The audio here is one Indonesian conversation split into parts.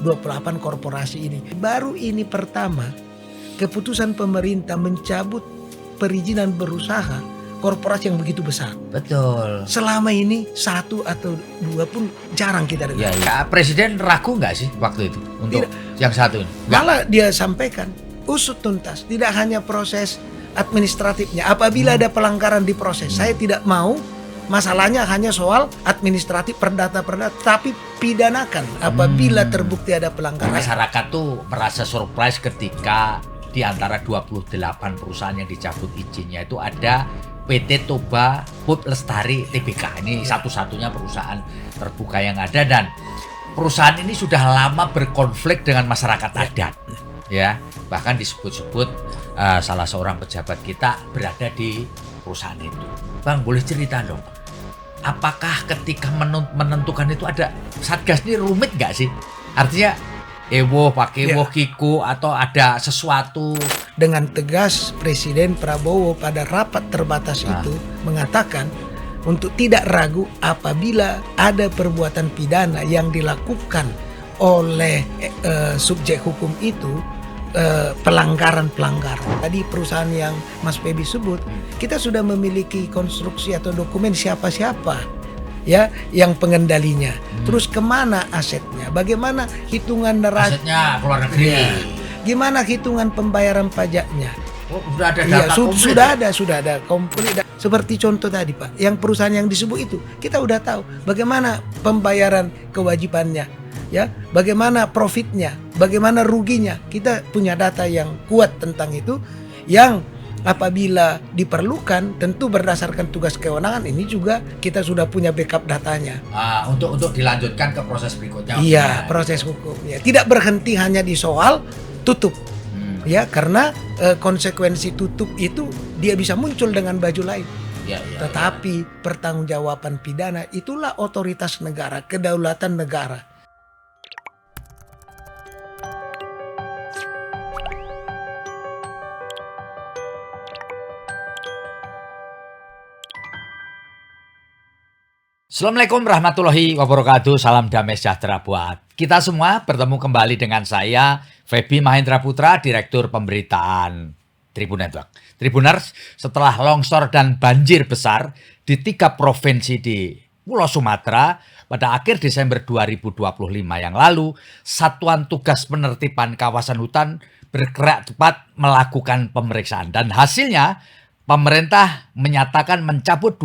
28 korporasi ini. Baru ini pertama keputusan pemerintah mencabut perizinan berusaha korporasi yang begitu besar. Betul. Selama ini 1 atau 2 pun jarang kita dengar. Ya, Presiden ragu nggak sih waktu itu untuk yang satu ini? Malah dia sampaikan usut tuntas, tidak hanya proses administratifnya. Apabila ada pelanggaran di proses, saya tidak mau masalahnya hanya soal administratif perdata, tapi pidanakan apabila terbukti ada pelanggaran. Masyarakat tuh merasa surprise ketika di antara 28 perusahaan yang dicabut izinnya itu ada PT Toba Pub Lestari Tbk. Ini satu-satunya perusahaan terbuka yang ada, dan perusahaan ini sudah lama berkonflik dengan masyarakat adat. Ya, bahkan disebut-sebut salah seorang pejabat kita berada di perusahaan itu. Bang, boleh cerita dong, apakah ketika menentukan itu ada satgas ini rumit nggak sih? Artinya pakai kiku atau ada sesuatu? Dengan tegas Presiden Prabowo pada rapat terbatas itu mengatakan untuk tidak ragu apabila ada perbuatan pidana yang dilakukan oleh subjek hukum itu, pelanggaran. Tadi perusahaan yang Mas Febi sebut, kita sudah memiliki konstruksi atau dokumen siapa-siapa ya yang pengendalinya. Terus kemana asetnya? Bagaimana hitungan neraca? Asetnya keluar negeri. Ya. Gimana hitungan pembayaran pajaknya? Oh, sudah ada data komplit. Sudah ada komplit. Seperti contoh tadi Pak, yang perusahaan yang disebut itu, kita udah tahu bagaimana pembayaran kewajibannya, ya, bagaimana profitnya, bagaimana ruginya. Kita punya data yang kuat tentang itu, yang apabila diperlukan tentu berdasarkan tugas kewenangan ini juga kita sudah punya backup datanya. Untuk dilanjutkan ke proses berikutnya. Iya, proses hukumnya. Tidak berhenti hanya di soal tutup. Ya, karena konsekuensi tutup itu dia bisa muncul dengan baju lain. Tetapi pertanggungjawaban pidana itulah otoritas negara, kedaulatan negara. Assalamualaikum warahmatullahi wabarakatuh. Salam damai sejahtera buat kita semua. Bertemu kembali dengan saya, Febi Mahendra Putra, Direktur Pemberitaan Tribun Network. Tribuners, setelah longsor dan banjir besar di 3 provinsi di Pulau Sumatera pada akhir Desember 2025 yang lalu, Satuan Tugas Penertiban Kawasan Hutan bergerak cepat melakukan pemeriksaan, dan hasilnya pemerintah menyatakan mencabut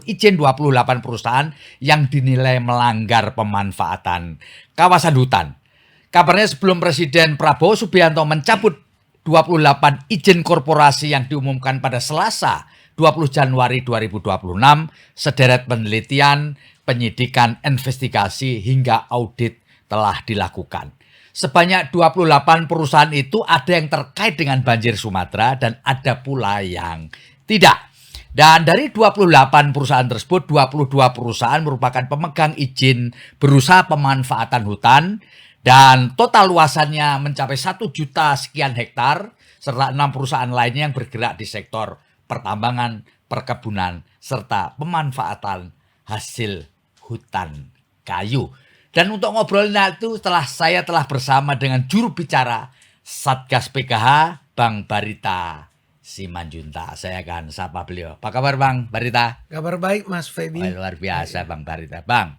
izin 28 perusahaan yang dinilai melanggar pemanfaatan kawasan hutan. Kabarnya sebelum Presiden Prabowo Subianto mencabut 28 izin korporasi yang diumumkan pada Selasa 20 Januari 2026, sederet penelitian, penyidikan, investigasi hingga audit telah dilakukan. Sebanyak 28 perusahaan itu ada yang terkait dengan banjir Sumatera dan ada pula yang tidak. Dan dari 28 perusahaan tersebut, 22 perusahaan merupakan pemegang izin berusaha pemanfaatan hutan dan total luasannya mencapai 1 juta sekian hektar, serta 6 perusahaan lainnya yang bergerak di sektor pertambangan, perkebunan, serta pemanfaatan hasil hutan kayu. Dan untuk ngobrolin itu saya telah bersama dengan juru bicara Satgas PKH, Bang Barita Simanjuntak. Saya akan sapa beliau. Apa kabar Bang Barita? Kabar baik Mas Febi. Luar biasa Bang Barita. Bang,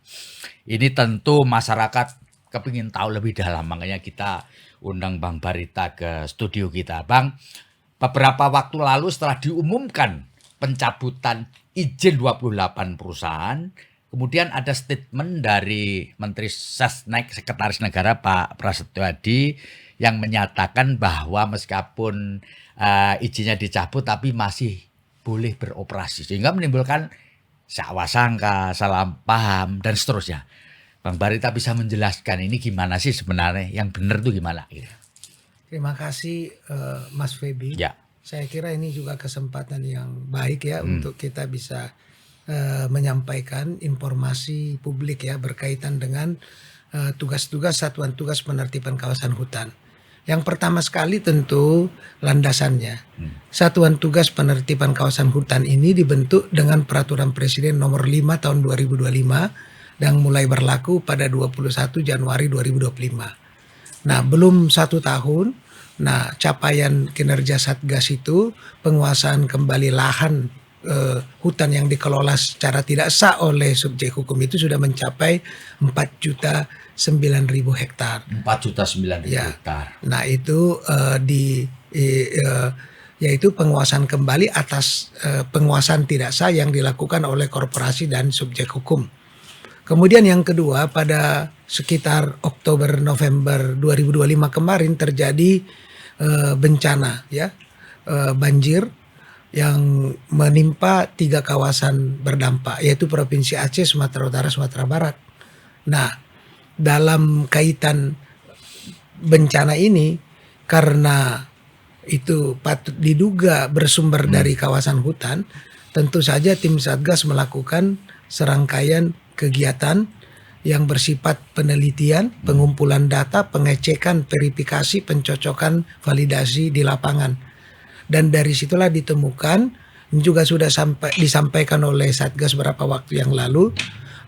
ini tentu masyarakat kepingin tahu lebih dalam, makanya kita undang Bang Barita ke studio kita. Bang, beberapa waktu lalu setelah diumumkan pencabutan izin 28 perusahaan, kemudian ada statement dari Menteri Sesnek, Sekretaris Negara Pak Prasetyo Adi, yang menyatakan bahwa meskipun izinnya dicabut tapi masih boleh beroperasi, sehingga menimbulkan sakwa sangka, salah paham, dan seterusnya. Bang Barita bisa menjelaskan ini gimana sih sebenarnya, yang benar itu gimana? Terima kasih Mas Febi. Ya. Saya kira ini juga kesempatan yang baik ya untuk kita bisa menyampaikan informasi publik ya berkaitan dengan tugas-tugas Satuan Tugas Penertiban Kawasan Hutan. Yang pertama sekali tentu landasannya. Satuan Tugas Penertiban Kawasan Hutan ini dibentuk dengan Peraturan Presiden Nomor 5 Tahun 2025 dan mulai berlaku pada 21 Januari 2025. Nah, belum 1 tahun. Nah, capaian kinerja Satgas itu penguasaan kembali lahan hutan yang dikelola secara tidak sah oleh subjek hukum itu sudah mencapai 4.009.000 hektar. 4.009.000 Ya. hektar. Nah, itu yaitu penguasaan kembali atas penguasaan tidak sah yang dilakukan oleh korporasi dan subjek hukum. Kemudian yang kedua, pada sekitar Oktober November 2025 kemarin terjadi bencana ya, banjir yang menimpa 3 kawasan berdampak, yaitu Provinsi Aceh, Sumatera Utara, Sumatera Barat. Nah, dalam kaitan bencana ini, karena itu patut diduga bersumber dari kawasan hutan, tentu saja tim Satgas melakukan serangkaian kegiatan yang bersifat penelitian, pengumpulan data, pengecekan, verifikasi, pencocokan, validasi di lapangan. Dan dari situlah ditemukan, juga sudah disampaikan oleh Satgas beberapa waktu yang lalu,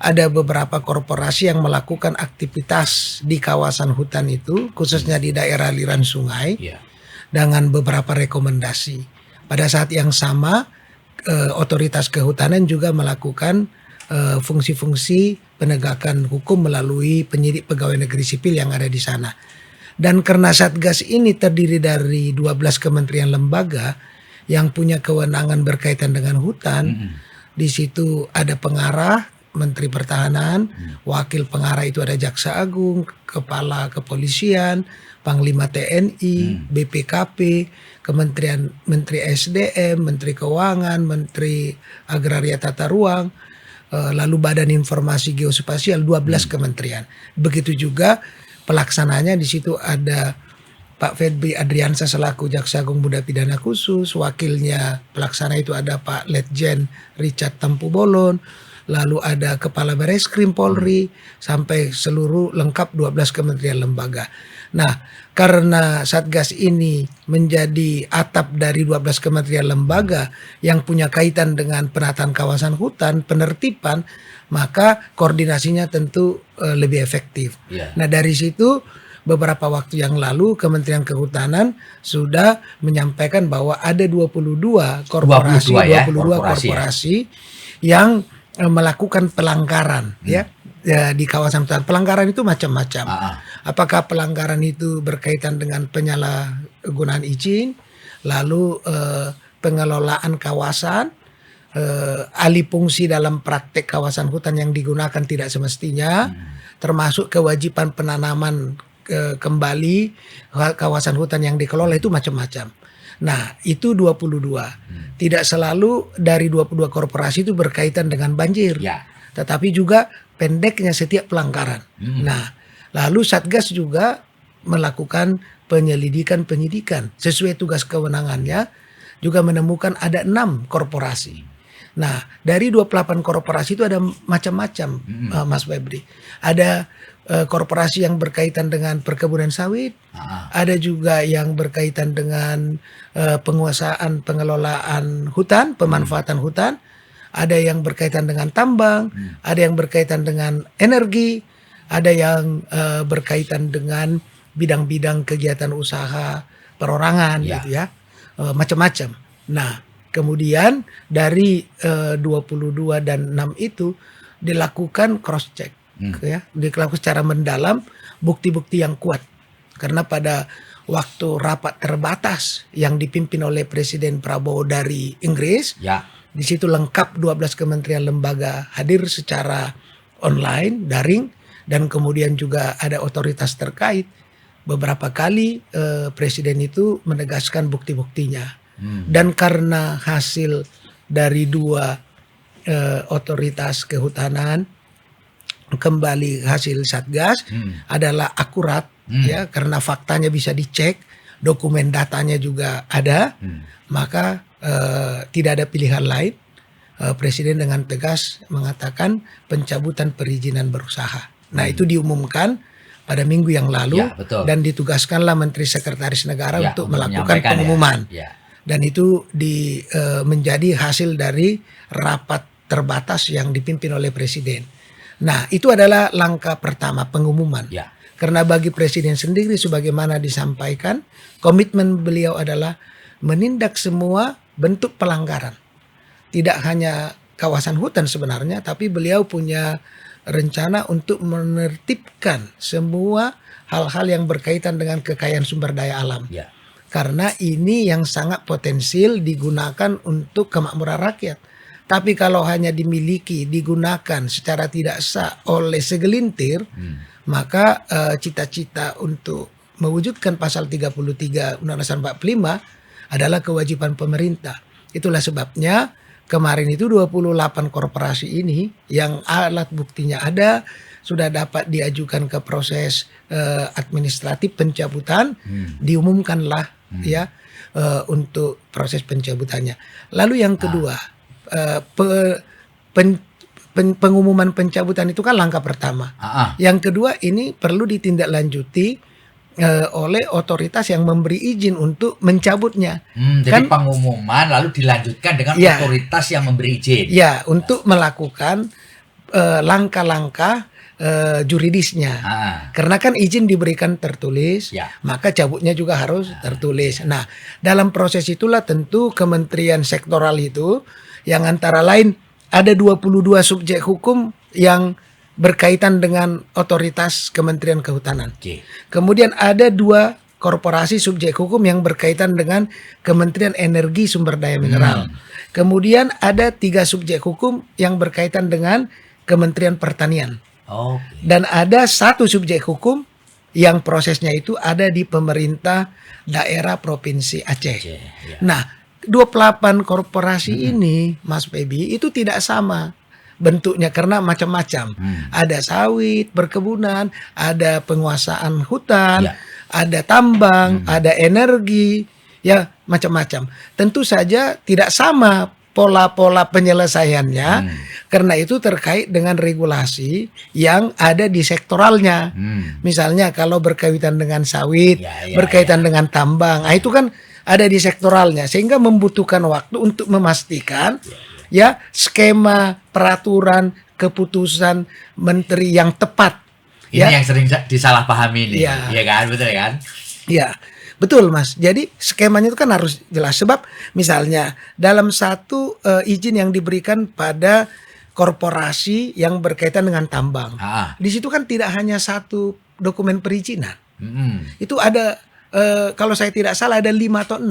ada beberapa korporasi yang melakukan aktivitas di kawasan hutan itu, khususnya di daerah aliran sungai, dengan beberapa rekomendasi. Pada saat yang sama, otoritas kehutanan juga melakukan fungsi-fungsi penegakan hukum melalui penyidik pegawai negeri sipil yang ada di sana. Dan karena Satgas ini terdiri dari 12 kementerian lembaga yang punya kewenangan berkaitan dengan hutan, di situ ada pengarah Menteri Pertahanan, wakil pengarah itu ada Jaksa Agung, Kepala Kepolisian, Panglima TNI, BPKP, Menteri SDM, Menteri Keuangan, Menteri Agraria Tata Ruang, lalu Badan Informasi Geospasial, 12 kementerian. Begitu juga pelaksananya, di situ ada Pak Febri Adriansyah selaku Jaksa Agung Muda Pidana Khusus, wakilnya pelaksana itu ada Pak Letjen Richard Tampu Bolon, lalu ada Kepala Bareskrim Polri, sampai seluruh lengkap 12 kementerian lembaga. Nah, karena Satgas ini menjadi atap dari 12 kementerian lembaga yang punya kaitan dengan penataan kawasan hutan, penertiban, maka koordinasinya tentu lebih efektif. Nah, dari situ beberapa waktu yang lalu Kementerian Kehutanan sudah menyampaikan bahwa ada 22 korporasi yang melakukan pelanggaran ya di kawasan hutan. Pelanggaran itu macam-macam. Apakah pelanggaran itu berkaitan dengan penyalahgunaan izin, lalu pengelolaan kawasan, alih fungsi dalam praktek kawasan hutan yang digunakan tidak semestinya, termasuk kewajiban penanaman kembali kawasan hutan yang dikelola, itu macam-macam. Nah, itu 22. Tidak selalu dari 22 korporasi itu berkaitan dengan banjir. Tetapi juga pendeknya setiap pelanggaran. Nah, lalu Satgas juga melakukan penyidikan sesuai tugas kewenangannya, juga menemukan ada 6 korporasi. Nah, dari 28 korporasi itu ada macam-macam, Mas Febri. Ada korporasi yang berkaitan dengan perkebunan sawit, ada juga yang berkaitan dengan penguasaan pengelolaan hutan, pemanfaatan hutan, ada yang berkaitan dengan tambang, ada yang berkaitan dengan energi, ada yang berkaitan dengan bidang-bidang kegiatan usaha perorangan, gitu ya, macam-macam. Nah, kemudian dari 22 dan 6 itu dilakukan cross check, ya, dilakukan secara mendalam, bukti-bukti yang kuat. Karena pada waktu rapat terbatas yang dipimpin oleh Presiden Prabowo dari Inggris, di situ lengkap 12 kementerian lembaga hadir secara online, daring, dan kemudian juga ada otoritas terkait. Beberapa kali Presiden itu menegaskan bukti-buktinya. Dan karena hasil dari 2 otoritas kehutanan, kembali hasil Satgas adalah akurat, ya, karena faktanya bisa dicek, dokumen datanya juga ada, maka tidak ada pilihan lain. Presiden dengan tegas mengatakan pencabutan perizinan berusaha. Nah, itu diumumkan pada minggu yang lalu, dan ditugaskanlah Menteri Sekretaris Negara untuk melakukan pengumuman. Dan itu menjadi hasil dari rapat terbatas yang dipimpin oleh Presiden. Nah, itu adalah langkah pertama, pengumuman. Ya. Karena bagi presiden sendiri, sebagaimana disampaikan, komitmen beliau adalah menindak semua bentuk pelanggaran. Tidak hanya kawasan hutan sebenarnya, tapi beliau punya rencana untuk menertibkan semua hal-hal yang berkaitan dengan kekayaan sumber daya alam. Ya. Karena ini yang sangat potensial digunakan untuk kemakmuran rakyat. Tapi kalau hanya dimiliki, digunakan secara tidak sah oleh segelintir, maka cita-cita untuk mewujudkan pasal 33 Undang-Undang 45 adalah kewajiban pemerintah. Itulah sebabnya kemarin itu 28 korporasi ini yang alat buktinya ada, sudah dapat diajukan ke proses administratif pencabutan, diumumkanlah ya untuk proses pencabutannya. Lalu yang kedua, pengumuman pencabutan itu kan langkah pertama. Yang kedua, ini perlu ditindaklanjuti oleh otoritas yang memberi izin untuk mencabutnya. Jadi pengumuman lalu dilanjutkan dengan otoritas yang memberi izin. Ya, untuk melakukan langkah-langkah juridisnya. Karena kan izin diberikan tertulis, maka cabutnya juga harus tertulis. Nah, dalam proses itulah tentu kementerian sektoral itu yang antara lain ada 22 subjek hukum yang berkaitan dengan otoritas Kementerian Kehutanan. Kemudian ada 2 korporasi subjek hukum yang berkaitan dengan Kementerian Energi Sumber Daya Mineral. Kemudian ada 3 subjek hukum yang berkaitan dengan Kementerian Pertanian. Dan ada 1 subjek hukum yang prosesnya itu ada di pemerintah daerah Provinsi Aceh. Nah, 28 korporasi ini, Mas Febi, itu tidak sama bentuknya karena macam-macam. Ada sawit, perkebunan, ada penguasaan hutan, ada tambang, ada energi, ya macam-macam. Tentu saja tidak sama pola-pola penyelesaiannya, karena itu terkait dengan regulasi yang ada di sektoralnya. Misalnya kalau berkaitan dengan sawit, berkaitan dengan tambang, nah itu kan ada di sektoralnya, sehingga membutuhkan waktu untuk memastikan ya skema, peraturan, keputusan menteri yang tepat. Ini yang sering disalahpahami ini, ya kan, betul kan? Ya, betul Mas. Jadi skemanya itu kan harus jelas, sebab misalnya dalam satu izin yang diberikan pada korporasi yang berkaitan dengan tambang, di situ kan tidak hanya satu dokumen perizinan, itu ada kalau saya tidak salah ada 5 atau 6.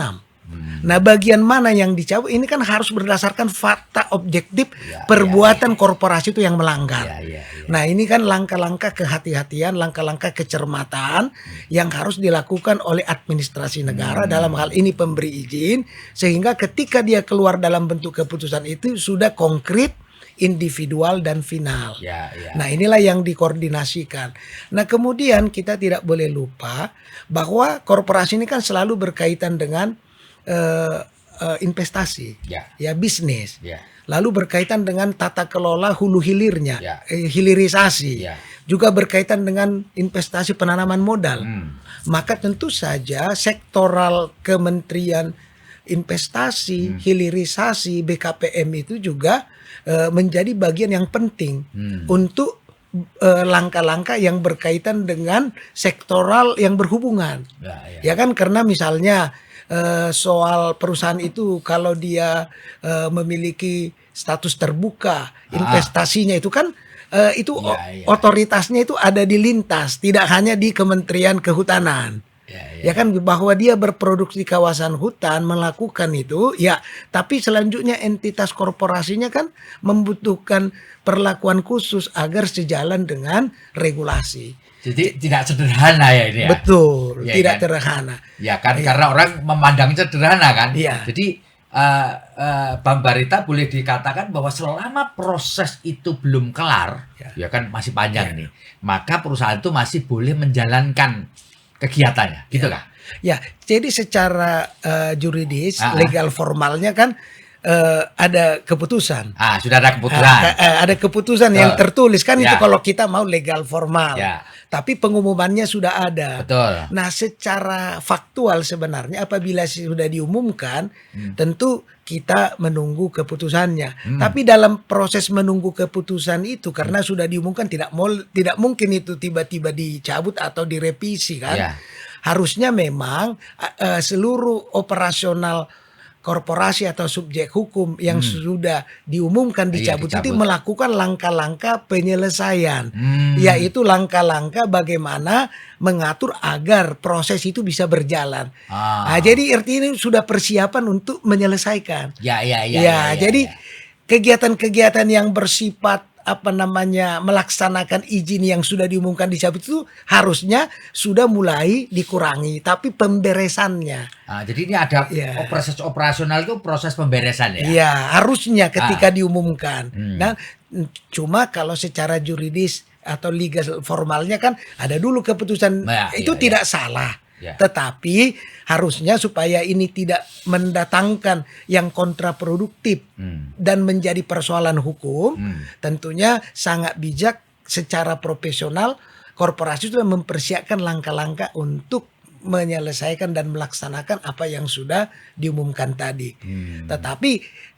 Nah, bagian mana yang dicabut ini kan harus berdasarkan fakta objektif perbuatan korporasi itu yang melanggar. Nah, ini kan langkah-langkah kehati-hatian, langkah-langkah kecermatan yang harus dilakukan oleh administrasi negara dalam hal ini pemberi izin, sehingga ketika dia keluar dalam bentuk keputusan itu sudah konkret, individual dan final. Nah, inilah yang dikoordinasikan. Nah, kemudian kita tidak boleh lupa bahwa korporasi ini kan selalu berkaitan dengan investasi, ya bisnis. Lalu berkaitan dengan tata kelola hulu hilirnya, hilirisasi. Juga berkaitan dengan investasi penanaman modal. Maka tentu saja sektoral Kementerian Investasi, hilirisasi, BKPM itu juga menjadi bagian yang penting untuk langkah-langkah yang berkaitan dengan sektoral yang berhubungan. Ya kan, karena misalnya soal perusahaan itu kalau dia memiliki status terbuka, investasinya itu kan itu otoritasnya itu ada di lintas, tidak hanya di Kementerian Kehutanan. Ya kan, bahwa dia berproduksi kawasan hutan melakukan itu, ya, tapi selanjutnya entitas korporasinya kan membutuhkan perlakuan khusus agar sejalan dengan regulasi. Jadi tidak sederhana ya ini ya. Betul, tidak sederhana. Ya kan, karena orang memandang sederhana kan. Jadi Bang Barita boleh dikatakan bahwa selama proses itu belum kelar, ya kan masih panjang nih, maka perusahaan itu masih boleh menjalankan kegiatannya, gitu kah? Ya, jadi secara juridis, legal formalnya kan ada keputusan. Sudah ada keputusan. Ada keputusan yang tertulis kan, itu kalau kita mau legal formal. tapi pengumumannya sudah ada. Betul. Nah, secara faktual sebenarnya apabila sudah diumumkan, tentu kita menunggu keputusannya. Tapi dalam proses menunggu keputusan itu, karena sudah diumumkan, tidak mungkin itu tiba-tiba dicabut atau direvisi kan. Ya. Harusnya memang seluruh operasional korporasi atau subjek hukum yang sudah diumumkan dicabut, itu melakukan langkah-langkah penyelesaian, yaitu langkah-langkah bagaimana mengatur agar proses itu bisa berjalan. Nah, jadi artinya ini sudah persiapan untuk menyelesaikan. Ya. Jadi kegiatan-kegiatan yang bersifat melaksanakan izin yang sudah diumumkan dicabut itu harusnya sudah mulai dikurangi, tapi pemberesannya. Jadi ini ada proses operasional itu proses pemberesan ya? Iya, harusnya ketika diumumkan. Nah, cuma kalau secara juridis atau legal formalnya kan ada dulu keputusan, itu tidak salah. Tetapi harusnya supaya ini tidak mendatangkan yang kontraproduktif dan menjadi persoalan hukum, tentunya sangat bijak secara profesional korporasi sudah mempersiapkan langkah-langkah untuk menyelesaikan dan melaksanakan apa yang sudah diumumkan tadi. Tetapi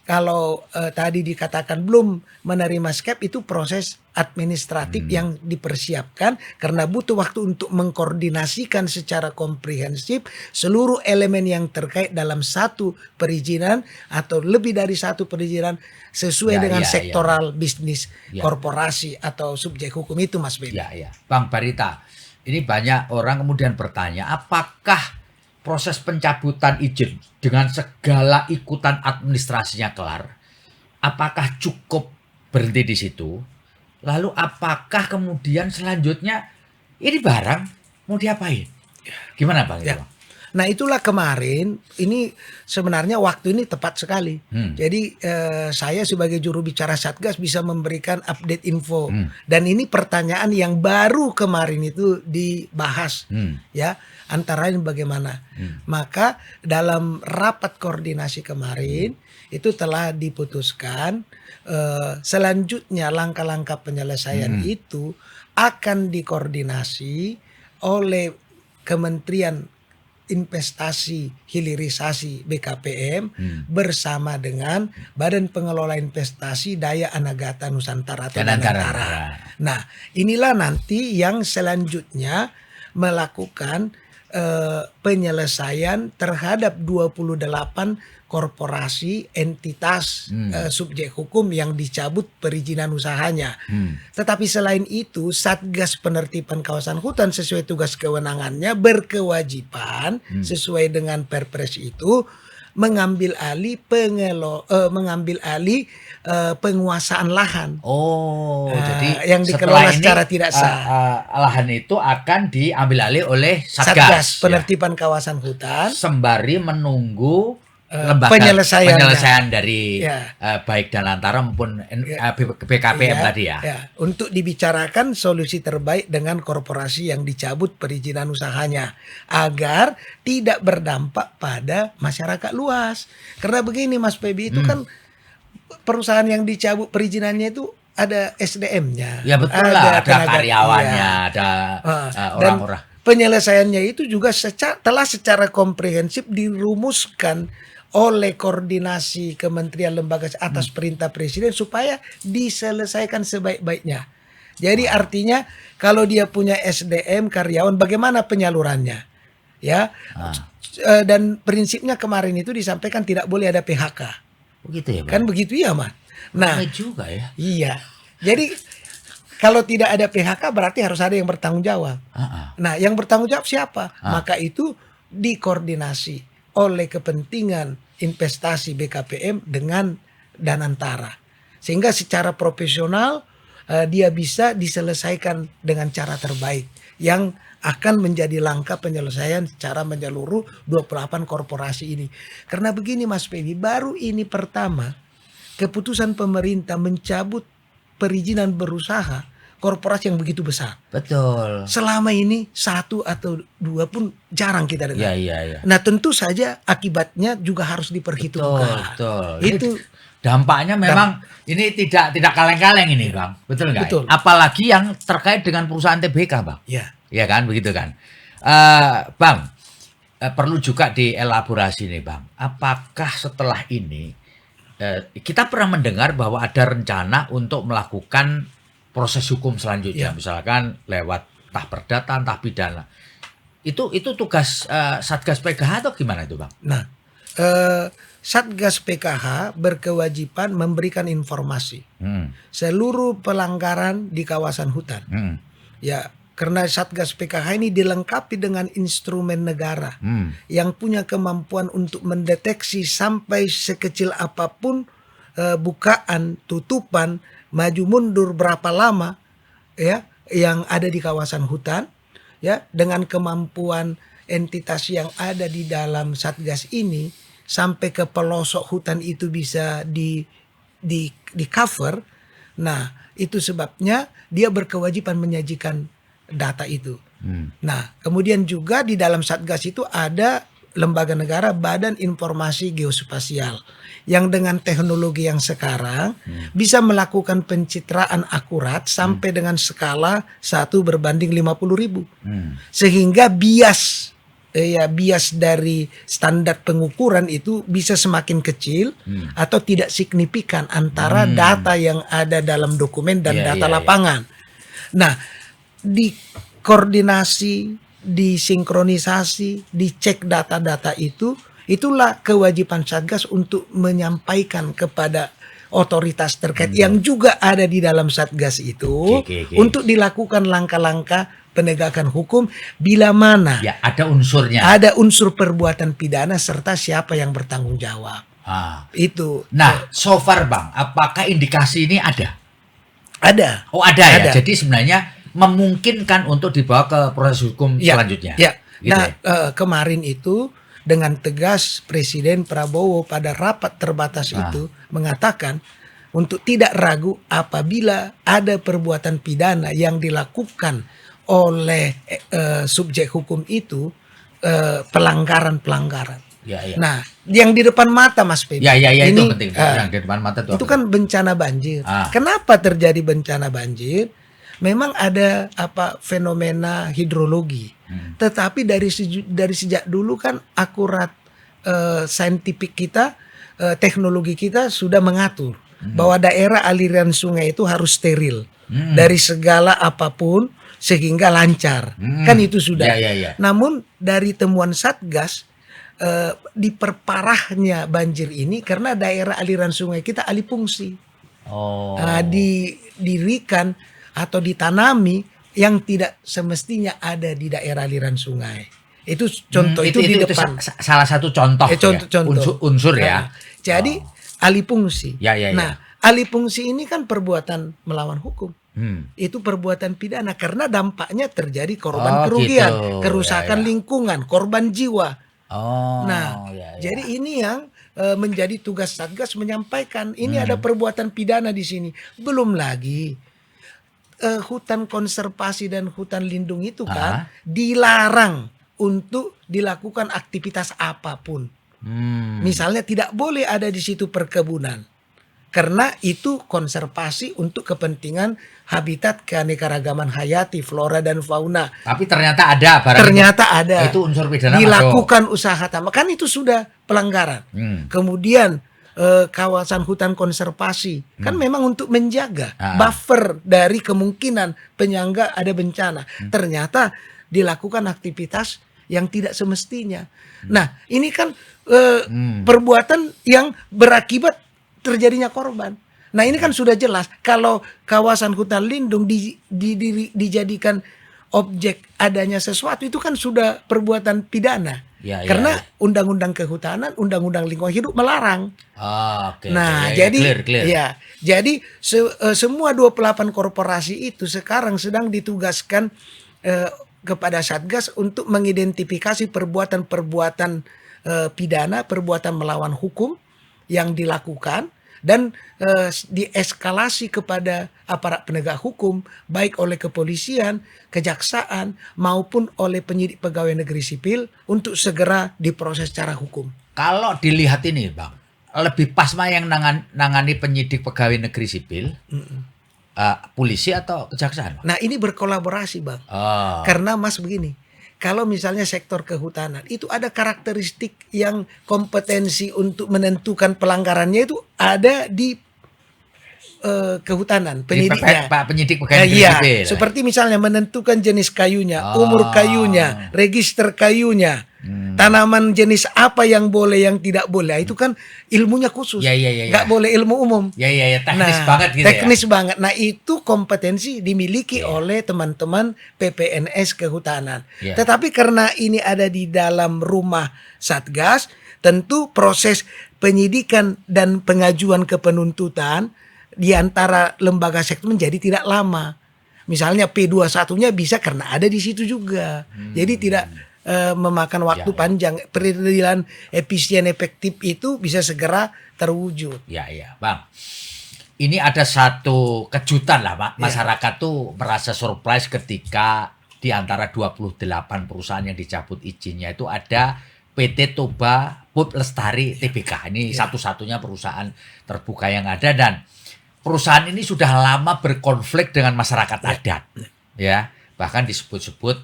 kalau tadi dikatakan belum menerima skep, itu proses administratif yang dipersiapkan karena butuh waktu untuk mengkoordinasikan secara komprehensif seluruh elemen yang terkait dalam satu perizinan atau lebih dari satu perizinan sesuai dengan sektoral bisnis korporasi atau subjek hukum itu, Mas Beni. Bang Barita, ini banyak orang kemudian bertanya, apakah proses pencabutan izin dengan segala ikutan administrasinya kelar, apakah cukup berhenti di situ? Lalu apakah kemudian selanjutnya ini barang mau diapain? Gimana Bang? Nah, itulah kemarin, ini sebenarnya waktu ini tepat sekali. Jadi saya sebagai juru bicara Satgas bisa memberikan update info. Dan ini pertanyaan yang baru kemarin itu dibahas, ya, antara lain bagaimana. Maka dalam rapat koordinasi kemarin itu telah diputuskan selanjutnya langkah-langkah penyelesaian itu akan dikoordinasi oleh Kementerian Investasi Hilirisasi BKPM bersama dengan Badan Pengelola Investasi Daya Anagata Nusantara atau Danantara. Nah, inilah nanti yang selanjutnya melakukan penyelesaian terhadap 28 korporasi entitas subjek hukum yang dicabut perizinan usahanya. Tetapi selain itu, Satgas Penertiban Kawasan Hutan sesuai tugas kewenangannya berkewajiban sesuai dengan Perpres itu mengambil alih penguasaan lahan. Jadi yang dikelola secara tidak sah. Lahan itu akan diambil alih oleh Satgas Penertiban Kawasan Hutan sembari menunggu lembaga penyelesaian dari baik Danantara maupun BKPM tadi ya. Untuk dibicarakan solusi terbaik dengan korporasi yang dicabut perizinan usahanya agar tidak berdampak pada masyarakat luas. Karena begini Mas Febi, itu kan perusahaan yang dicabut perizinannya itu ada SDM-nya. Ya betul lah, ada karyawannya, ada orang-orang. Penyelesaiannya itu juga telah secara komprehensif dirumuskan oleh koordinasi kementerian lembaga atas perintah presiden supaya diselesaikan sebaik-baiknya. Jadi artinya kalau dia punya SDM karyawan, bagaimana penyalurannya? Ya. Dan prinsipnya kemarin itu disampaikan tidak boleh ada PHK. Begitu ya, Bang? Kan begitu ya, Mas. Nah, juga ya. Iya. Jadi kalau tidak ada PHK berarti harus ada yang bertanggung jawab. Nah, yang bertanggung jawab siapa? Maka itu dikoordinasi oleh kepentingan investasi BKPM dengan Danantara. Sehingga secara profesional dia bisa diselesaikan dengan cara terbaik yang akan menjadi langkah penyelesaian secara menyeluruh 28 korporasi ini. Karena begini Mas Febi, baru ini pertama keputusan pemerintah mencabut perizinan berusaha korporasi yang begitu besar. Betul. Selama ini satu atau dua pun jarang kita dengar. Iya. Nah tentu saja akibatnya juga harus diperhitungkan. Betul. Itu dampaknya memang ini tidak kaleng-kaleng ini, Bang. Betul nggak? Betul. Apalagi yang terkait dengan perusahaan TBK, Bang. Ya. Ya kan, begitu kan. Bang, perlu juga dielaborasi nih, Bang. Apakah setelah ini kita pernah mendengar bahwa ada rencana untuk melakukan proses hukum selanjutnya, Ya. misalkan lewat entah perdata, entah pidana. Itu tugas Satgas PKH atau gimana itu, Bang? Nah, Satgas PKH berkewajiban memberikan informasi seluruh pelanggaran di kawasan hutan. Ya, karena Satgas PKH ini dilengkapi dengan instrumen negara yang punya kemampuan untuk mendeteksi sampai sekecil apapun bukaan, tutupan, maju mundur berapa lama ya yang ada di kawasan hutan, ya, dengan kemampuan entitas yang ada di dalam Satgas ini sampai ke pelosok hutan itu bisa di cover. Nah, itu sebabnya dia berkewajiban menyajikan data itu. Nah, kemudian juga di dalam Satgas itu ada lembaga negara Badan Informasi Geospasial yang dengan teknologi yang sekarang bisa melakukan pencitraan akurat sampai dengan skala 1:50.000. Sehingga bias dari standar pengukuran itu bisa semakin kecil atau tidak signifikan antara data yang ada dalam dokumen dan data lapangan. Nah, dikoordinasi, disinkronisasi, dicek data-data itulah kewajiban Satgas untuk menyampaikan kepada otoritas terkait yang juga ada di dalam Satgas itu untuk dilakukan langkah-langkah penegakan hukum bila mana ya ada unsurnya. Ada unsur perbuatan pidana serta siapa yang bertanggung jawab. Itu. Nah, so far, Bang, apakah indikasi ini ada? Ada. Oh, ada ya. Jadi sebenarnya memungkinkan untuk dibawa ke proses hukum selanjutnya. Ya. Gitu Nah, kemarin itu dengan tegas Presiden Prabowo pada rapat terbatas itu mengatakan untuk tidak ragu apabila ada perbuatan pidana yang dilakukan oleh subjek hukum itu pelanggaran. Nah, yang di depan mata Mas Feby. Ya, ini, itu penting. Yang di depan mata itu kan bencana banjir. Kenapa terjadi bencana banjir? Memang ada fenomena hidrologi. Tetapi dari sejak dulu kan akurat saintifik kita, teknologi kita sudah mengatur bahwa daerah aliran sungai itu harus steril dari segala apapun sehingga lancar. Kan itu sudah. Namun dari temuan Satgas diperparahnya banjir ini karena daerah aliran sungai kita alih fungsi. Didirikan atau ditanami yang tidak semestinya ada di daerah aliran sungai. Itu contoh itu di depan. Salah satu contoh, unsur ya. Jadi alih fungsi. Nah, alih fungsi ini kan perbuatan melawan hukum. Itu perbuatan pidana karena dampaknya terjadi korban kerugian, kerusakan lingkungan, korban jiwa. Jadi ini yang menjadi tugas Satgas menyampaikan ini ada perbuatan pidana di sini. Belum lagi hutan konservasi dan hutan lindung itu kan dilarang untuk dilakukan aktivitas apapun. Misalnya tidak boleh ada di situ perkebunan. Karena itu konservasi untuk kepentingan habitat keanekaragaman hayati, flora dan fauna. Tapi ternyata ada ada. Itu unsur pidana dilakukan usaha tambang. Kan itu sudah pelanggaran. Kemudian kawasan hutan konservasi kan memang untuk menjaga buffer dari kemungkinan penyangga ada bencana. Ternyata dilakukan aktivitas yang tidak semestinya. Nah, ini kan perbuatan yang berakibat terjadinya korban. Nah, ini kan sudah jelas kalau kawasan hutan lindung dijadikan objek adanya sesuatu itu kan sudah perbuatan pidana. Karena undang-undang kehutanan, undang-undang lingkungan hidup melarang. Jadi clear. Jadi semua 28 korporasi itu sekarang sedang ditugaskan kepada Satgas untuk mengidentifikasi perbuatan-perbuatan pidana, perbuatan melawan hukum yang dilakukan dan dieskalasi kepada aparat penegak hukum baik oleh kepolisian, kejaksaan maupun oleh penyidik pegawai negeri sipil untuk segera diproses secara hukum. Kalau dilihat ini, Bang, lebih pas mah yang nangani penyidik pegawai negeri sipil, polisi atau kejaksaan? Nah ini berkolaborasi Bang. Oh. Karena Mas begini, kalau misalnya sektor kehutanan itu ada karakteristik yang kompetensi untuk menentukan pelanggarannya itu ada di kehutanan penyidiknya. Pak penyidik pegawai negeri Iya, sipil. seperti misalnya menentukan jenis kayunya, Oh. umur kayunya, register kayunya, tanaman jenis apa yang boleh, yang tidak boleh. Itu kan ilmunya khusus. Ya. Nggak boleh ilmu umum. Ya, teknis banget gitu teknis ya. banget. Nah itu kompetensi dimiliki oleh teman-teman PPNS kehutanan. Ya. Tetapi karena ini ada di dalam rumah Satgas, tentu proses penyidikan dan pengajuan ke penuntutan di antara lembaga sektor menjadi tidak lama. Misalnya P21-nya bisa karena ada di situ juga. Jadi tidak memakan waktu panjang. Peradilan efisien efektif itu bisa segera terwujud. Ya, Bang. Ini ada satu kejutan lah, Pak. Masyarakat tuh merasa surprise ketika di antara 28 perusahaan yang dicabut izinnya itu ada PT Toba Put Lestari Tbk. Ini satu-satunya perusahaan terbuka yang ada, dan perusahaan ini sudah lama berkonflik dengan masyarakat adat. Ya, bahkan disebut-sebut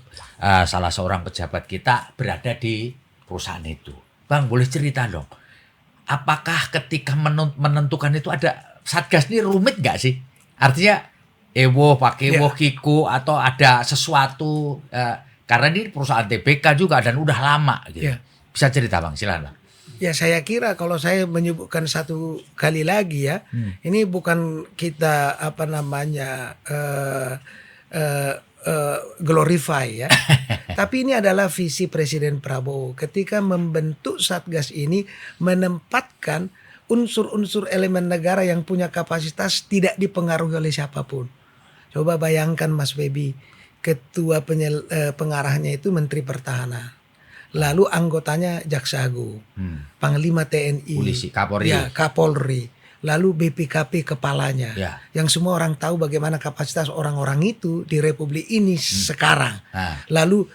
salah seorang pejabat kita berada di perusahaan itu. Bang, boleh cerita dong. Apakah ketika menentukan itu ada Satgas ini rumit nggak sih? Artinya pakai kiku atau ada sesuatu karena ini perusahaan TBK juga dan udah lama gitu. Bisa cerita Bang, silakan Bang. Ya saya kira kalau saya menyebutkan satu kali lagi ya, ini bukan kita glorify ya, tapi ini adalah visi Presiden Prabowo ketika membentuk Satgas ini, menempatkan unsur-unsur elemen negara yang punya kapasitas tidak dipengaruhi oleh siapapun. Coba bayangkan Mas Febi, ketua pengarahnya itu Menteri Pertahanan. Lalu anggotanya Jaksa Agung, Panglima TNI, Polisi, Kapolri, Kapolri, lalu BPKP kepalanya, yang semua orang tahu bagaimana kapasitas orang-orang itu di Republik ini sekarang. Lalu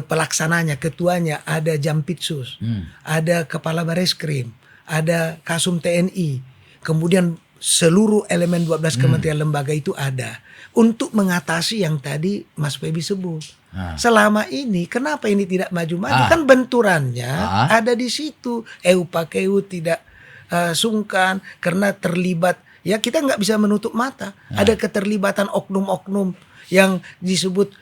pelaksananya, ketuanya ada Jampitsus, ada Kepala Bareskrim, ada Kasum TNI, kemudian seluruh elemen 12 kementerian lembaga itu ada untuk mengatasi yang tadi Mas Febi sebut. Selama ini kenapa ini tidak maju-maju? Kan benturannya ada di situ. EUPKU tidak sungkan karena terlibat. Ya kita nggak bisa menutup mata. Ada keterlibatan oknum-oknum yang disebut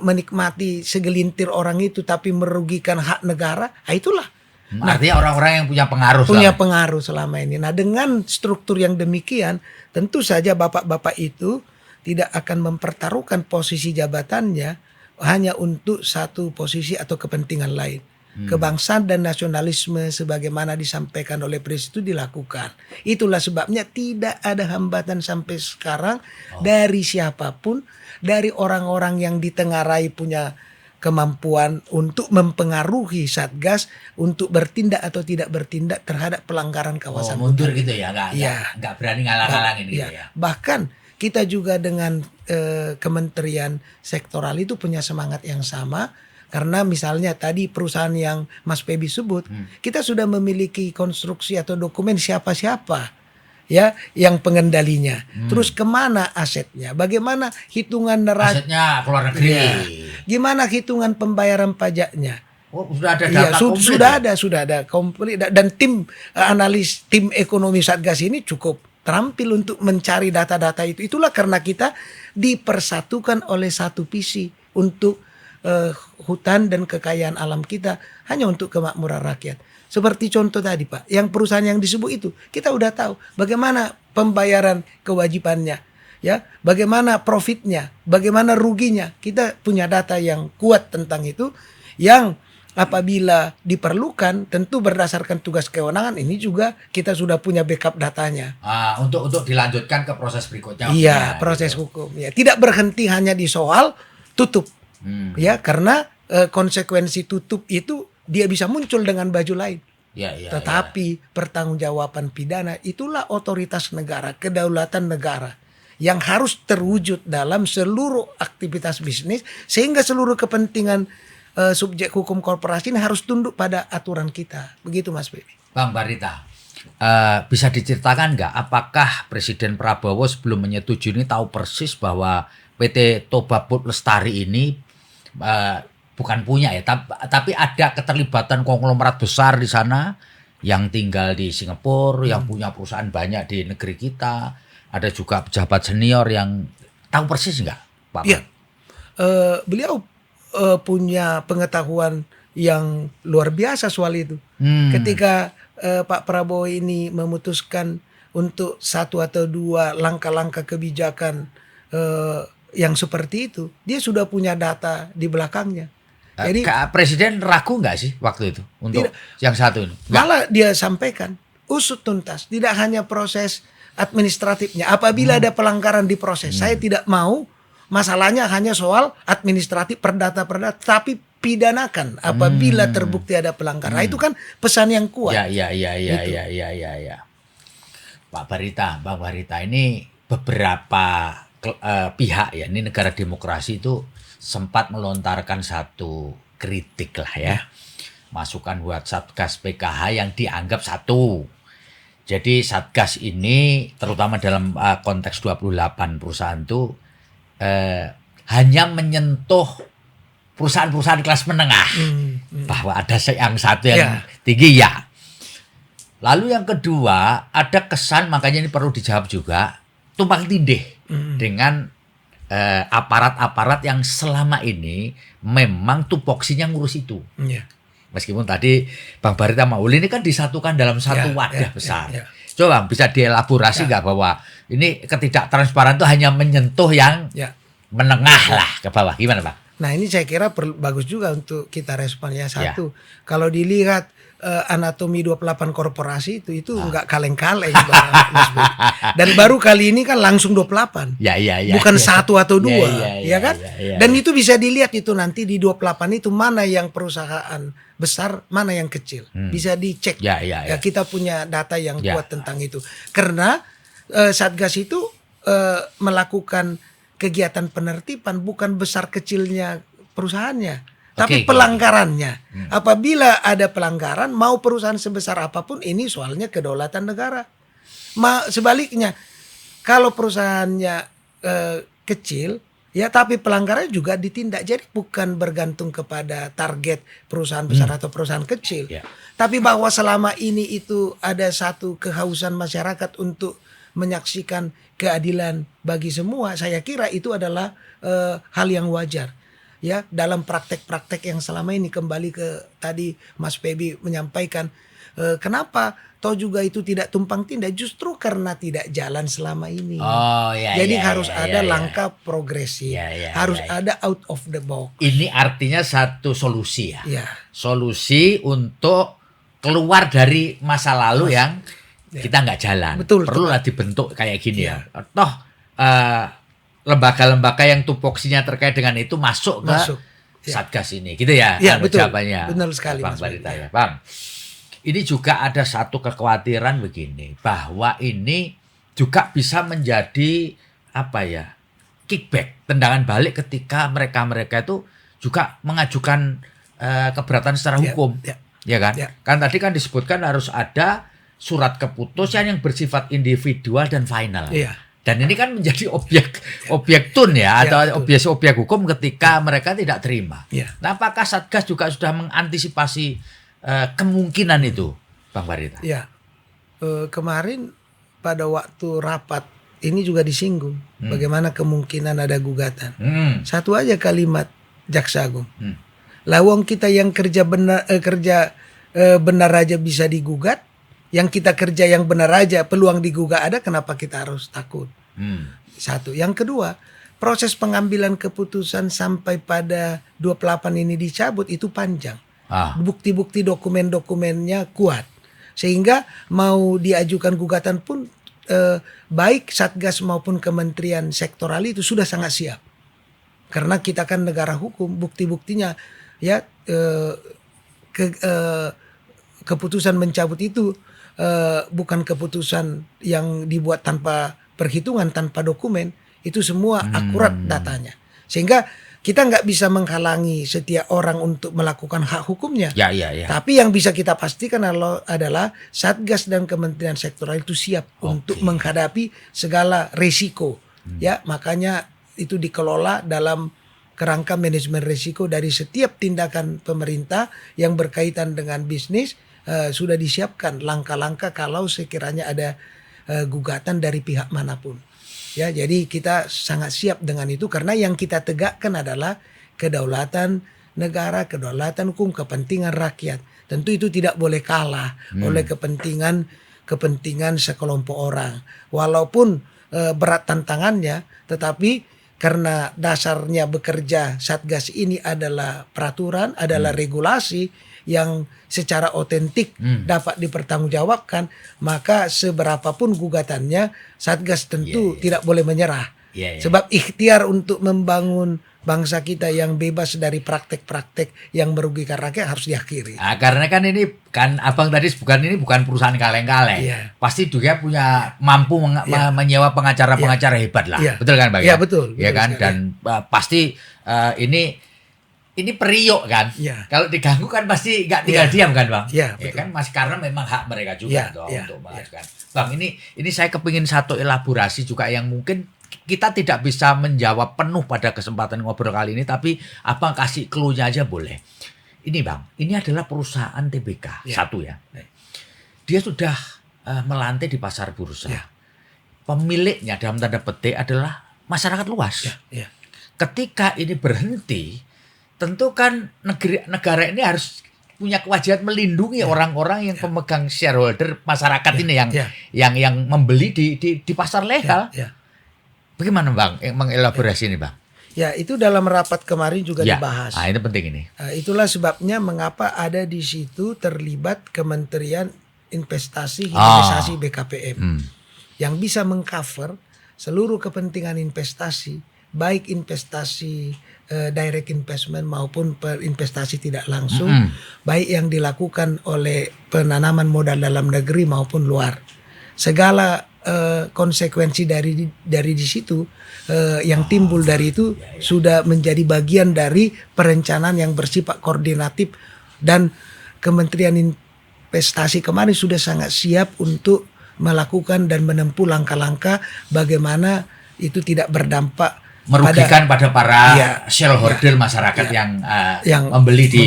menikmati segelintir orang itu tapi merugikan hak negara. Itulah. Artinya orang-orang yang punya pengaruh. Pengaruh selama ini. Nah dengan struktur yang demikian, tentu saja bapak-bapak itu tidak akan mempertaruhkan posisi jabatannya hanya untuk satu posisi atau kepentingan lain. Kebangsaan dan nasionalisme sebagaimana disampaikan oleh Presiden itu dilakukan. Itulah sebabnya tidak ada hambatan sampai sekarang dari siapapun, dari orang-orang yang ditengarai punya kemampuan untuk mempengaruhi Satgas untuk bertindak atau tidak bertindak terhadap pelanggaran kawasan. Mundur gitu ya, nggak berani ngalang-ngalangin gitu ya. Bahkan kita juga dengan kementerian sektoral itu punya semangat yang sama. Karena misalnya tadi perusahaan yang Mas Febi sebut, kita sudah memiliki konstruksi atau dokumen siapa-siapa ya yang pengendalinya. Terus kemana asetnya? Bagaimana hitungan neraca? Asetnya keluar negeri. Ya. Gimana hitungan pembayaran pajaknya? Sudah ada data komplit. Sudah ada komplit, dan tim analis tim ekonomi Satgas ini cukup terampil untuk mencari data-data itu. Itulah karena kita dipersatukan oleh satu visi untuk hutan dan kekayaan alam kita hanya untuk kemakmuran rakyat. Seperti contoh tadi Pak, yang perusahaan yang disebut itu kita udah tahu bagaimana pembayaran kewajibannya, ya, bagaimana profitnya, bagaimana ruginya. Kita punya data yang kuat tentang itu, yang apabila diperlukan tentu berdasarkan tugas kewenangan ini juga kita sudah punya backup datanya. Untuk dilanjutkan ke proses berikutnya. Iya, proses hukum. Ya, tidak berhenti hanya di soal tutup. Ya, karena konsekuensi tutup itu dia bisa muncul dengan baju lain. Tetapi pertanggungjawaban pidana itulah otoritas negara, kedaulatan negara yang harus terwujud dalam seluruh aktivitas bisnis, sehingga seluruh kepentingan subjek hukum korporasi ini harus tunduk pada aturan kita. Begitu Mas Febi. Bang Barita, bisa diceritakan nggak apakah Presiden Prabowo sebelum menyetujui ini tahu persis bahwa PT Toba Food Lestari ini eh, bukan punya ya, tapi ada keterlibatan konglomerat besar di sana yang tinggal di Singapura, yang punya perusahaan banyak di negeri kita, ada juga pejabat senior yang tahu persis nggak, Pak? Iya. Beliau punya pengetahuan yang luar biasa soal itu. Ketika Pak Prabowo ini memutuskan untuk satu atau dua langkah-langkah kebijakan yang seperti itu, dia sudah punya data di belakangnya. Jadi Presiden ragu nggak sih waktu itu untuk Tidak. yang satu ini? Nggak. malah dia sampaikan usut tuntas, tidak hanya proses administratifnya. Apabila ada pelanggaran di proses, saya tidak mau masalahnya hanya soal administratif perdata, tapi pidanakan apabila terbukti ada pelanggaran. Nah, itu kan pesan yang kuat. Ya. Pak Barita, Bang Barita, ini beberapa pihak ya, ini negara demokrasi itu sempat melontarkan satu kritik lah ya. Masukan buat Satgas PKH yang dianggap satu. Jadi Satgas ini terutama dalam konteks 28 perusahaan itu hanya menyentuh perusahaan-perusahaan kelas menengah. Bahwa ada yang satu yang tinggi ya. Lalu yang kedua, ada kesan, makanya ini perlu dijawab juga, tumpang tindih dengan aparat-aparat yang selama ini memang tupoksinya ngurus itu. Meskipun tadi Bang Barita Mauli ini kan disatukan dalam satu wadah besar. Coba Bang, bisa dielaborasi nggak bahwa ini ketidaktransparan itu hanya menyentuh yang menengah lah ke bawah. Gimana Bang? Nah ini saya kira bagus juga untuk kita respon ya. Satu, kalau dilihat anatomi 28 korporasi itu enggak kaleng-kaleng. Dan baru kali ini kan langsung 28. Bukan satu atau dua, ya kan? Dan itu bisa dilihat itu nanti di 28 itu mana yang perusahaan besar, mana yang kecil. Bisa dicek. Ya, kita punya data yang kuat tentang itu. Karena Satgas itu melakukan kegiatan penertiban bukan besar kecilnya perusahaannya. Tapi pelanggarannya. Apabila ada pelanggaran, mau perusahaan sebesar apapun, ini soalnya kedaulatan negara. Sebaliknya, kalau perusahaannya kecil, ya tapi pelanggarannya juga ditindak. Jadi bukan bergantung kepada target perusahaan besar atau perusahaan kecil. Tapi bahwa selama ini itu ada satu kehausan masyarakat untuk menyaksikan keadilan bagi semua, saya kira itu adalah hal yang wajar. Ya, dalam praktek-praktek yang selama ini, kembali ke tadi Mas Febi menyampaikan kenapa toh juga itu tidak tumpang tindih, justru karena tidak jalan selama ini. Jadi harus ada langkah progresif, harus ada out of the box. Ini artinya satu solusi ya. Solusi untuk keluar dari masa lalu yang kita nggak jalan. Perlulah dibentuk kayak gini ya. Toh lembaga-lembaga yang tupoksinya terkait dengan itu masuk ke Satgas ini, gitu ya? Betul. Jawabannya, benar sekali, Bang Barita ya, Bang. Ini juga ada satu kekhawatiran begini, bahwa ini juga bisa menjadi apa ya, kickback, tendangan balik ketika mereka itu juga mengajukan keberatan secara hukum, ya kan? Kan tadi kan disebutkan harus ada surat keputusan yang bersifat individual dan final. Dan ini kan menjadi objek tun ya, atau objek hukum ketika mereka tidak terima. Nah, apakah Satgas juga sudah mengantisipasi kemungkinan itu, Bang Barita? Kemarin pada waktu rapat ini juga disinggung bagaimana kemungkinan ada gugatan. Satu aja kalimat Jaksa Agung. Lawang kita yang kerja benar aja bisa digugat. Yang kita kerja yang benar aja peluang digugat ada, kenapa kita harus takut? Satu. Yang kedua, proses pengambilan keputusan sampai pada 28 ini dicabut itu panjang. Bukti-bukti dokumen-dokumennya kuat. Sehingga mau diajukan gugatan pun baik Satgas maupun kementerian sektoral itu sudah sangat siap. Karena kita kan negara hukum, bukti-buktinya ya keputusan mencabut itu bukan keputusan yang dibuat tanpa perhitungan, tanpa dokumen, itu semua akurat datanya. Sehingga kita nggak bisa menghalangi setiap orang untuk melakukan hak hukumnya. Ya, ya, ya. Tapi yang bisa kita pastikan adalah Satgas dan Kementerian Sektoral itu siap untuk menghadapi segala resiko. Ya, makanya itu dikelola dalam kerangka manajemen risiko dari setiap tindakan pemerintah yang berkaitan dengan bisnis. Sudah disiapkan langkah-langkah kalau sekiranya ada gugatan dari pihak manapun. Ya, jadi kita sangat siap dengan itu karena yang kita tegakkan adalah kedaulatan negara, kedaulatan hukum, kepentingan rakyat. Tentu itu tidak boleh kalah oleh kepentingan sekelompok orang. Walaupun berat tantangannya, tetapi karena dasarnya bekerja Satgas ini adalah peraturan, adalah regulasi yang secara otentik dapat dipertanggungjawabkan, maka seberapapun gugatannya Satgas tentu tidak boleh menyerah. Sebab ikhtiar untuk membangun bangsa kita yang bebas dari praktek-praktek yang merugikan rakyat harus diakhiri. Nah, karena kan ini kan Abang tadi bukan perusahaan kaleng-kaleng. Pasti juga punya mampu menyewa pengacara-pengacara hebat lah. Betul kan Bang? Iya, betul. Ya kan, dan pasti ini periuk kan. Kalau diganggu kan pasti nggak tinggal diam kan Bang. Ya kan, Mas, karena memang hak mereka juga untuk mengajukan. Bang, ini saya kepingin satu elaborasi juga yang mungkin kita tidak bisa menjawab penuh pada kesempatan ngobrol kali ini, tapi Abang kasih clue-nya aja boleh. Ini Bang, ini adalah perusahaan TBK satu ya. Dia sudah melantai di pasar bursa. Pemiliknya dalam tanda petik adalah masyarakat luas. Ketika ini berhenti, tentu kan negara ini harus punya kewajiban melindungi orang-orang yang pemegang shareholder masyarakat ini yang membeli di pasar legal. Bagaimana Bang mengelaborasi ini Bang? Ya, itu dalam rapat kemarin juga dibahas. Nah, ini penting ini. Itulah sebabnya mengapa ada di situ terlibat Kementerian Investasi Hilirisasi BKPM yang bisa mengcover seluruh kepentingan investasi, baik investasi direct investment maupun investasi tidak langsung, baik yang dilakukan oleh penanaman modal dalam negeri maupun luar. Segala konsekuensi dari di situ yang timbul dari itu sudah menjadi bagian dari perencanaan yang bersifat koordinatif, dan Kementerian Investasi kemarin sudah sangat siap untuk melakukan dan menempuh langkah-langkah bagaimana itu tidak berdampak merugikan pada para shareholder masyarakat yang membeli di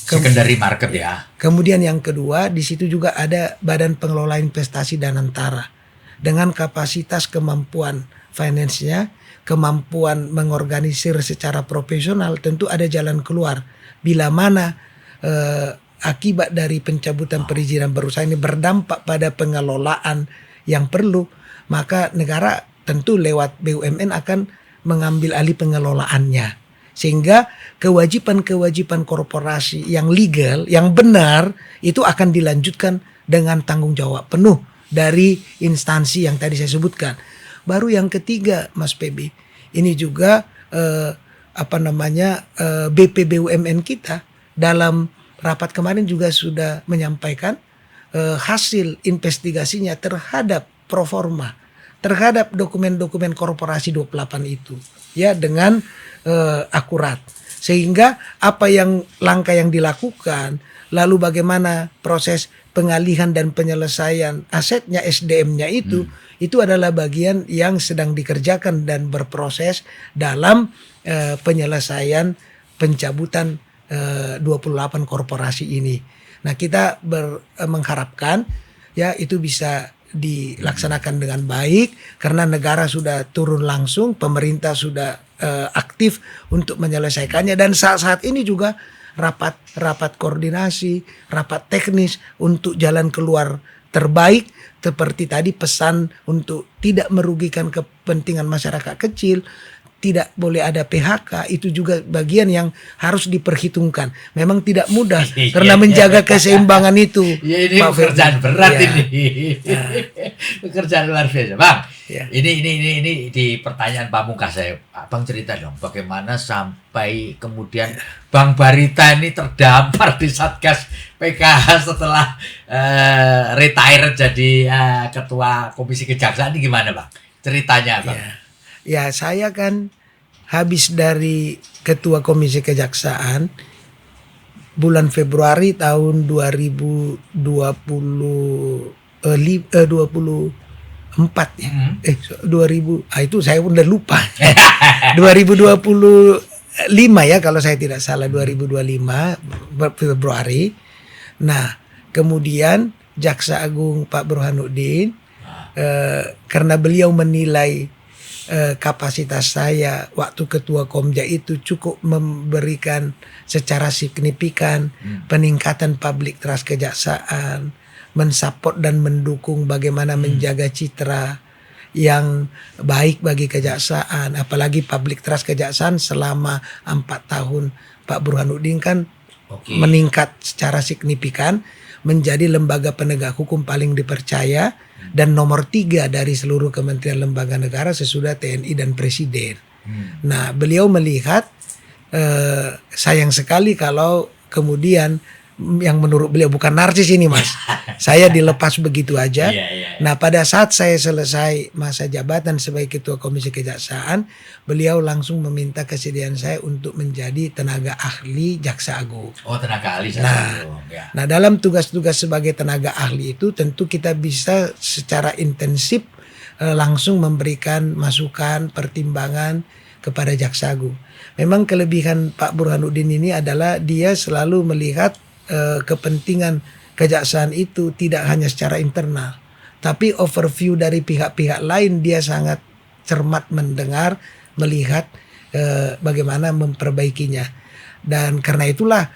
secondary market ya. Kemudian yang kedua, di situ juga ada Badan Pengelola Investasi dan Antara dengan kapasitas kemampuan finance-nya, kemampuan mengorganisir secara profesional. Tentu ada jalan keluar bila mana akibat dari pencabutan perizinan berusaha ini berdampak pada pengelolaan yang perlu, maka negara tentu lewat BUMN akan mengambil alih pengelolaannya, sehingga kewajiban-kewajiban korporasi yang legal, yang benar itu akan dilanjutkan dengan tanggung jawab penuh dari instansi yang tadi saya sebutkan. Baru yang ketiga, Mas PB, ini juga BP BUMN kita dalam rapat kemarin juga sudah menyampaikan hasil investigasinya terhadap proforma, terhadap dokumen-dokumen korporasi 28 itu ya dengan akurat, sehingga apa yang langkah yang dilakukan, lalu bagaimana proses pengalihan dan penyelesaian asetnya, SDM-nya itu adalah bagian yang sedang dikerjakan dan berproses dalam penyelesaian pencabutan 28 korporasi ini. Nah, kita mengharapkan ya itu bisa dilaksanakan dengan baik karena negara sudah turun langsung, pemerintah sudah aktif untuk menyelesaikannya, dan saat ini juga rapat koordinasi, rapat teknis untuk jalan keluar terbaik, seperti tadi pesan untuk tidak merugikan kepentingan masyarakat kecil, tidak boleh ada PHK, itu juga bagian yang harus diperhitungkan. Memang tidak mudah karena menjaga keseimbangan itu. Ya, ini pekerjaan berat ini. Pekerjaan luar biasa, Bang. Ini di pertanyaan pamungkas saya, Bang cerita dong bagaimana sampai kemudian Bang Barita ini terdampar di Satgas PKH setelah retire jadi ketua Komisi Kejaksaan, ini gimana Bang? Ceritanya Bang. Ya, saya kan habis dari Ketua Komisi Kejaksaan bulan Februari tahun 2024 ya. 2000 itu saya udah lupa. 2025 ya kalau saya tidak salah, 2025 Februari. Nah, kemudian Jaksa Agung Pak Burhanuddin karena beliau menilai kapasitas saya waktu ketua Komja itu cukup memberikan secara signifikan peningkatan public trust kejaksaan, mensupport dan mendukung bagaimana menjaga citra yang baik bagi kejaksaan, apalagi public trust kejaksaan selama 4 tahun Pak Burhanuddin kan meningkat secara signifikan menjadi lembaga penegak hukum paling dipercaya dan nomor 3 dari seluruh kementerian lembaga negara sesudah TNI dan Presiden. Nah, beliau melihat sayang sekali kalau kemudian yang menurut beliau bukan narsis ini Mas, saya dilepas begitu aja. Nah, pada saat saya selesai masa jabatan sebagai Ketua Komisi Kejaksaan, beliau langsung meminta kesediaan saya untuk menjadi tenaga ahli Jaksa Agung. Oh, tenaga ahli Jaksa Agung. Nah, dalam tugas-tugas sebagai tenaga ahli itu tentu kita bisa secara intensif langsung memberikan masukan, pertimbangan kepada Jaksa Agung. Memang kelebihan Pak Burhanuddin ini adalah dia selalu melihat kepentingan kejaksaan itu tidak hanya secara internal, tapi overview dari pihak-pihak lain. Dia sangat cermat mendengar, melihat bagaimana memperbaikinya. Dan karena itulah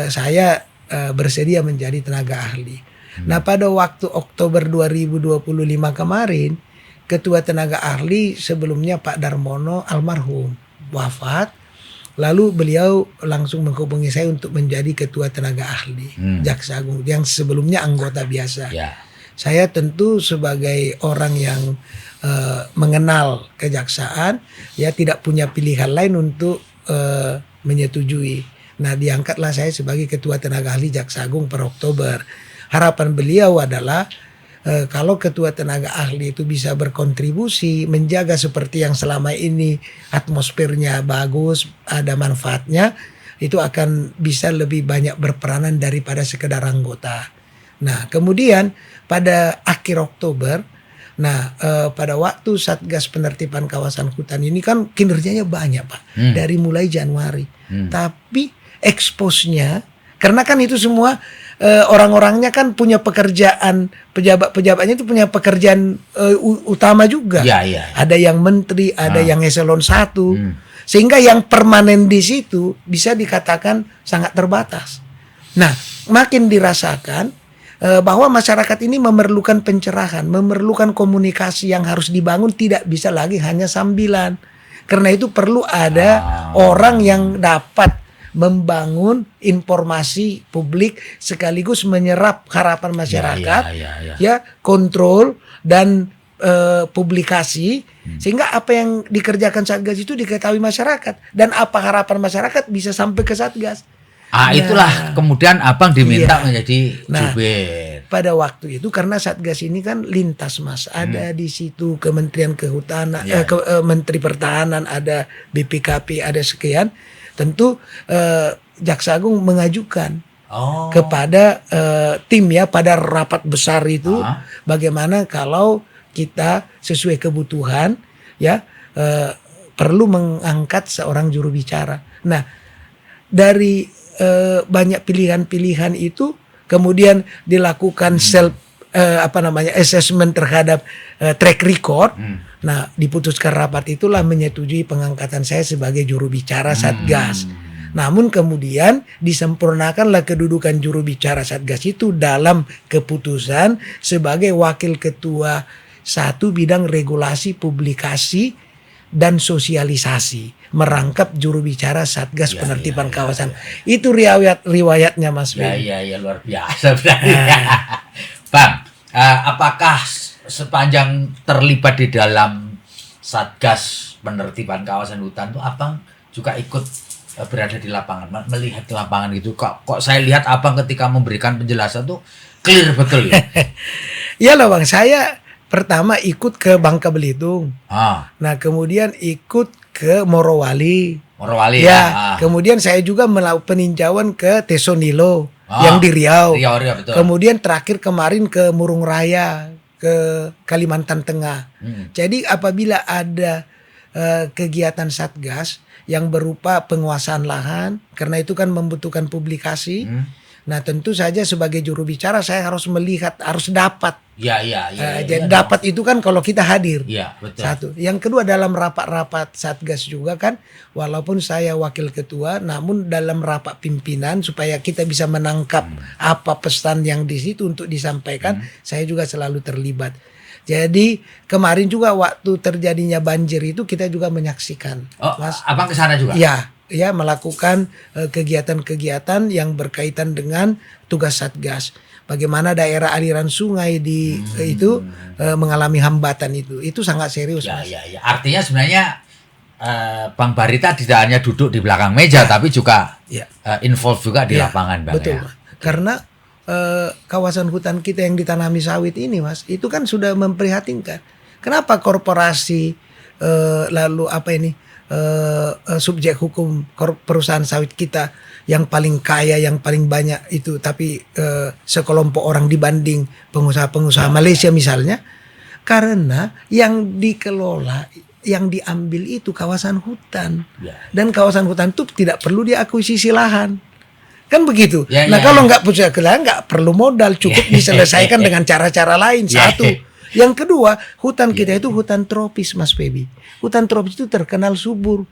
saya bersedia menjadi tenaga ahli. Nah, pada waktu Oktober 2025 kemarin, Ketua Tenaga Ahli sebelumnya Pak Darmono almarhum wafat. Lalu beliau langsung menghubungi saya untuk menjadi Ketua Tenaga Ahli Jaksa Agung yang sebelumnya anggota biasa. Saya tentu sebagai orang yang mengenal kejaksaan, ya tidak punya pilihan lain untuk menyetujui. Nah, diangkatlah saya sebagai Ketua Tenaga Ahli Jaksa Agung per Oktober. Harapan beliau adalah kalau Ketua Tenaga Ahli itu bisa berkontribusi menjaga seperti yang selama ini atmosfernya bagus, ada manfaatnya, itu akan bisa lebih banyak berperanan daripada sekedar anggota. Nah, kemudian pada akhir Oktober, pada waktu Satgas Penertiban Kawasan Hutan ini kan kinerjanya banyak Pak, dari mulai Januari. Tapi expose-nya, karena kan itu semua orang-orangnya kan punya pekerjaan, pejabat-pejabatnya itu punya pekerjaan utama juga. Ada yang menteri, ada yang eselon 1. Sehingga yang permanen di situ bisa dikatakan sangat terbatas. Nah, makin dirasakan bahwa masyarakat ini memerlukan pencerahan, memerlukan komunikasi yang harus dibangun, tidak bisa lagi hanya sambilan. Karena itu perlu ada orang yang dapat membangun informasi publik sekaligus menyerap harapan masyarakat, kontrol dan publikasi, sehingga apa yang dikerjakan Satgas itu diketahui masyarakat dan apa harapan masyarakat bisa sampai ke Satgas. Itulah kemudian Abang diminta menjadi jubir. Pada waktu itu karena Satgas ini kan lintas Mas, ada di situ Kementerian Kehutanan, Menteri Pertahanan, ada BPKP, ada sekian. Tentu Jaksa Agung mengajukan kepada tim ya pada rapat besar itu bagaimana kalau kita sesuai kebutuhan ya perlu mengangkat seorang juru bicara. Nah, dari banyak pilihan-pilihan itu kemudian dilakukan assessment terhadap track record. Nah, diputuskan rapat itulah menyetujui pengangkatan saya sebagai juru bicara Satgas. Namun kemudian disempurnakanlah kedudukan juru bicara Satgas itu dalam keputusan sebagai wakil ketua 1 bidang regulasi, publikasi dan sosialisasi, merangkap juru bicara Satgas Penertiban Kawasan. Itu riwayatnya Mas Ben. Iya, luar biasa berarti. Bang, apakah sepanjang terlibat di dalam Satgas Penertiban Kawasan Hutan itu Abang juga ikut berada di lapangan, melihat di lapangan gitu? Kok saya lihat Abang ketika memberikan penjelasan tuh clear betul ya? Iyalah Bang, saya pertama ikut ke Bangka Belitung. Nah, kemudian ikut ke Morowali. Morowali Ya, ya. kemudian saya juga melakukan peninjauan ke Tesonilo Ah, yang di Riau. Riau, betul. Kemudian terakhir kemarin ke Murung Raya, ke Kalimantan Tengah. Jadi apabila ada kegiatan Satgas yang berupa penguasaan lahan, karena itu kan membutuhkan publikasi. Nah, tentu saja sebagai juru bicara saya harus melihat, harus dapat. Iya. Jadi dapat itu kan kalau kita hadir. Iya, betul. Satu. Yang kedua, dalam rapat-rapat Satgas juga kan, walaupun saya wakil ketua, namun dalam rapat pimpinan supaya kita bisa menangkap apa pesan yang di situ untuk disampaikan, saya juga selalu terlibat. Jadi kemarin juga waktu terjadinya banjir itu kita juga menyaksikan. Oh, Mas. Abang ke sana juga? Ya, melakukan kegiatan-kegiatan yang berkaitan dengan tugas Satgas. Bagaimana daerah aliran sungai di itu mengalami hambatan itu sangat serius, Mas. Ya. Artinya sebenarnya Bang Barita tidak hanya duduk di belakang meja, tapi juga involve juga di lapangan, Bang. Betul, Mas. Karena kawasan hutan kita yang ditanami sawit ini, Mas, itu kan sudah memprihatinkan. Kenapa korporasi lalu subjek hukum perusahaan sawit kita yang paling kaya, yang paling banyak itu, tapi sekelompok orang dibanding pengusaha-pengusaha Malaysia misalnya, karena yang dikelola, yang diambil itu kawasan hutan, dan kawasan hutan itu tidak perlu diakuisisi lahan, kan begitu. Kalau nggak punya lahan, nggak perlu modal, cukup diselesaikan dengan cara-cara lain. Satu. Yang kedua, hutan kita itu hutan tropis, Mas Febi. Hutan tropis itu terkenal subur.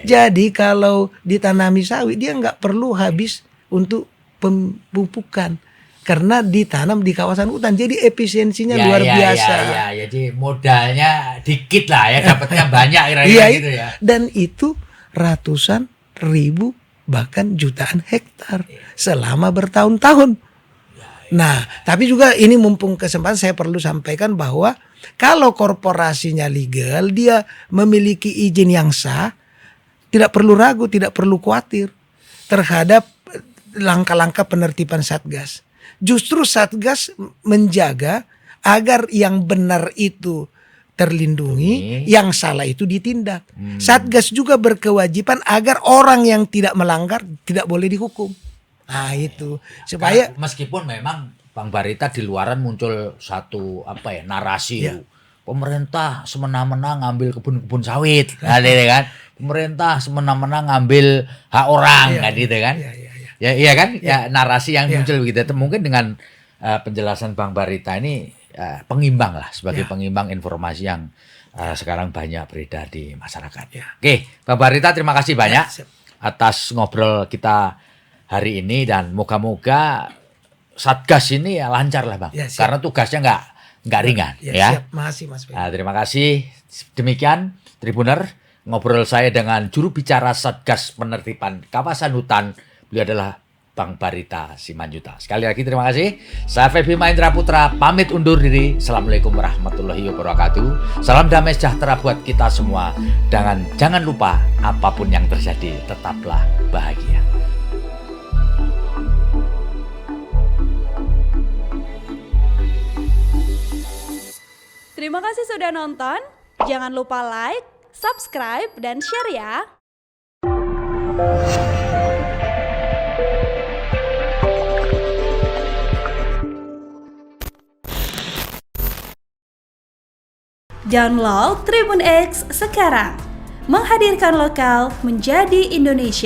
Jadi kalau ditanami sawit, dia nggak perlu habis untuk pemupukan. Karena ditanam di kawasan hutan. Jadi efisiensinya luar biasa. Jadi modalnya dikit lah ya, dapatnya banyak gitu ya. Dan itu ratusan ribu bahkan jutaan hektar selama bertahun-tahun. Nah, tapi juga ini mumpung kesempatan saya perlu sampaikan bahwa kalau korporasinya legal, dia memiliki izin yang sah, tidak perlu ragu, tidak perlu khawatir terhadap langkah-langkah penertiban Satgas. Justru Satgas menjaga agar yang benar itu terlindungi, yang salah itu ditindak. Satgas juga berkewajiban agar orang yang tidak melanggar tidak boleh dihukum. Nah itu supaya meskipun memang Bang Barita di luaran muncul satu narasi pemerintah semena-mena ngambil kebun-kebun sawit, kan? Pemerintah semena-mena ngambil hak orang, kan gitu kan? Iya kan? Ya narasi yang muncul begitu. Mungkin dengan penjelasan Bang Barita ini pengimbang lah, sebagai pengimbang informasi yang sekarang banyak beredar di masyarakat. Oke, Bang Barita terima kasih banyak atas ngobrol kita hari ini, dan moga-moga Satgas ini lancar lah, Bang. Karena tugasnya nggak ringan. Siap. Makasih, Mas. Terima kasih. Demikian Tribuner, ngobrol saya dengan juru bicara Satgas Penertiban Kawasan Hutan. Beliau adalah Bang Barita Simanjuta. Sekali lagi terima kasih. Saya Febi Mahendra Putra pamit undur diri. Assalamualaikum warahmatullahi wabarakatuh. Salam damai sejahtera buat kita semua. Dan jangan lupa, apapun yang terjadi, tetaplah bahagia. Terima kasih sudah nonton. Jangan lupa like, subscribe, dan share ya. Download Tribun X sekarang. Menghadirkan lokal menjadi Indonesia.